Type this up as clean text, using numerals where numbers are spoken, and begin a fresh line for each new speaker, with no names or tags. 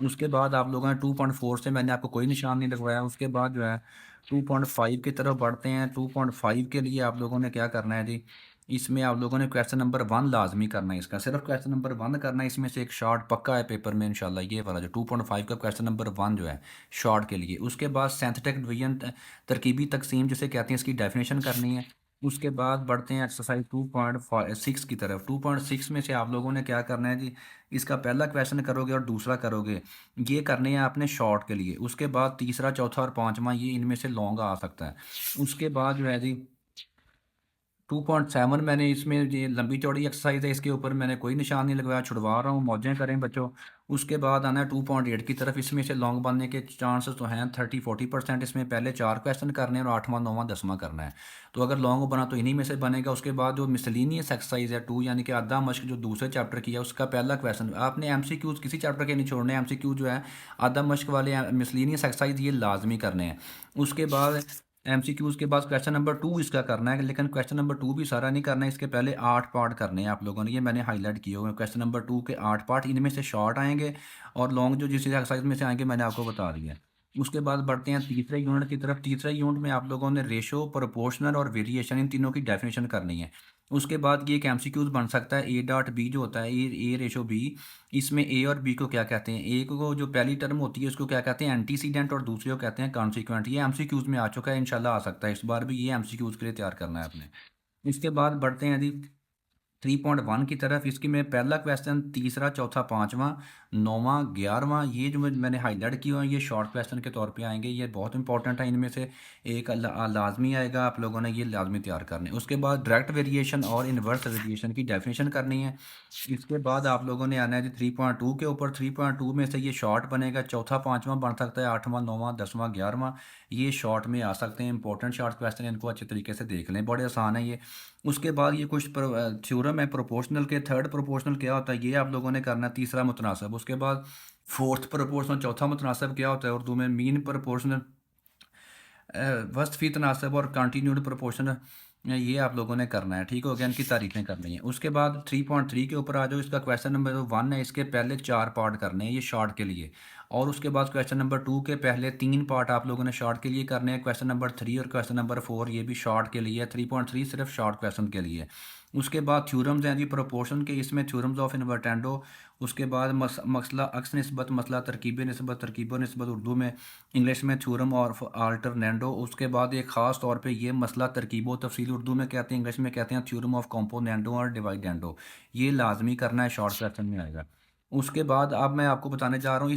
उसके बाद आप लोगों ने 2.4 से मैंने आपको कोई निशान नहीं लगवाया। उसके बाद जो है 2.5 की तरफ बढ़ते हैं। 2.5 के लिए आप लोगों ने क्या करना है जी, इसमें आप लोगों ने क्वेश्चन नंबर 1 लाज़मी करना है इसका। सिर्फ़ क्वेश्चन नंबर 1 करना है, इसमें से एक शॉर्ट पक्का है पेपर में इंशाल्लाह, ये वाला जो 2.5 का क्वेश्चन नंबर 1 जो है शॉर्ट के लिए। उसके बाद सिंथेटिक डिवीज़न तरकीबी तकसीम जिसे कहते हैं, इसकी डेफ़िनेशन करनी है। उसके बाद बढ़ते हैं एक्सरसाइज़ 2.6 की तरफ। 2.6 में से आप लोगों ने क्या करना है जी, इसका पहला क्वेश्चन करोगे और दूसरा करोगे, ये करने हैं आपने शॉर्ट के लिए। उसके बाद तीसरा, चौथा और पाँचवाँ ये इनमें से लॉन्ग आ सकता है। उसके बाद जो है जी 2.7 मैंने इसमें ये लंबी चौड़ी एक्सरसाइज है, इसके ऊपर मैंने कोई निशान नहीं लगवाया, छुड़वा रहा हूँ, मौजें करें बच्चों। उसके बाद आना है 2.8 की तरफ। इसमें से लॉन्ग बनने के चांसेस तो हैं 30-40%। इसमें पहले 4 क्वेश्चन करने हैं और 8वां 9वां 10वां करना है। तो अगर लॉन्ग बना तो इन्हीं में से बनेगा। उसके बाद जो मिसलिनियस एक्सरसाइज है 2 यानी कि आधा मश्क जो दूसरे चैप्टर की है, उसका पहला क्वेश्चन आपने एमसीक्यूज किसी चैप्टर के नहीं छोड़ने। एमसीक्यू जो है आधा मश्क वाले मिसलिनियस एक्सरसाइज ये लाजमी करने हैं। उसके बाद एमसीक्यूज़ के बाद क्वेश्चन नंबर 2 इसका करना है, लेकिन क्वेश्चन नंबर 2 भी सारा नहीं करना है, इसके पहले 8 पार्ट करने हैं आप लोगों ने, ये मैंने हाईलाइट किए हुए हैं। क्वेश्चन नंबर 2 के 8 पार्ट, इनमें से शॉर्ट आएँगे और लॉन्ग जो जिस एक्सरसाइज में से आएँगे मैंने आपको बता दिया है। उसके बाद बढ़ते हैं तीसरे यूनिट की तरफ। तीसरे यूनिट में आप लोगों ने रेशो, प्रोपोर्शनल और वेरिएशन इन तीनों की डेफिनेशन करनी है। उसके बाद ये एक एमसीक्यूज़ बन सकता है, ए डॉट बी जो होता है, ए रेशो बी, इसमें ए और बी को क्या कहते हैं? ए को जो पहली टर्म होती है उसको क्या कहते हैं? एंटीसीडेंट, और दूसरे को कहते हैं कॉन्सिक्वेंट। ये एमसीक्यूज़ में आ चुका है, इंशाल्लाह आ सकता है इस बार भी। ये एमसीक्यूज़ के लिए तैयार करना है आपने। इसके बाद बढ़ते हैं जी 3.1 की तरफ। इसकी में पहला क्वेश्चन, तीसरा, चौथा, पाँचवाँ, 9वां, 11वां, ये जो मैंने हाईलाइट किए हुए हैं ये शॉर्ट क्वेश्चन के तौर पे आएंगे। ये बहुत इंपॉर्टेंट है, इनमें से एक लाजमी आएगा, आप लोगों ने ये लाजमी तैयार करने। उसके बाद डायरेक्ट वेरिएशन और इन्वर्स वेरिएशन की डेफिनेशन करनी है। इसके बाद आप लोगों ने आना है जी 3.2 के ऊपर। 3.2 में से ये शॉर्ट बनेगा, चौथा पाँचवां बन सकता है, 8वां 9वां 10वां 11वां ये शॉर्ट में आ सकते हैं। इंपॉर्टेंट शॉर्ट क्वेश्चन, इनको अच्छे तरीके से देख लें, बड़े आसान है ये। उसके बाद ये कुछ थ्योरम है प्रोपोर्शनल के। थर्ड प्रोपोर्शनल क्या होता है ये आप लोगों ने करना है। तीसरा मुतनासिब। उसके बाद फोर्थ प्रोपोर्शनल, चौथा मुतनासिब क्या होता है उर्दू में, मीन प्रोपोर्शनल, वस्त फी तनासब और कंटिन्यूड प्रोपोर्शन, ये आप लोगों ने करना है। ठीक हो गया, इनकी तारीफें करनी है। उसके बाद 3.3 के ऊपर आ जाओ। इसका क्वेश्चन नंबर 1 है, इसके पहले 4 पार्ट करने हैं ये शॉर्ट के लिए। और उसके बाद क्वेश्चन नंबर 2 के पहले 3 पार्ट आप लोगों ने शॉर्ट के लिए करने हैं। क्वेश्चन नंबर 3 और क्वेश्चन नंबर 4 ये भी शॉर्ट के लिए है। 3.3 सिर्फ शॉर्ट क्वेश्चन के लिए। उसके बाद थ्योरम्स हैं जी प्रोपोर्शन के, इसमें थ्योरम्स ऑफ इन्वर्टेंडो। उसके बाद मसला अक्स निस्बत, मसला तरकीब निस्बत, तरकीब निस्बत उर्दू में, इंग्लिश में थ्योरम ऑफ अल्टरनेंडो। उसके बाद एक ख़ास तौर पे ये मसला तरकीब तफसील उर्दू में कहते हैं, इंग्लिश में कहते हैं थ्योरम ऑफ कंपोनेंडो और डिवाइडेंडो। ये लाजमी करना है, शॉर्ट क्वेश्चन में आएगा। उसके बाद अब मैं आपको बताने जा रहा हूँ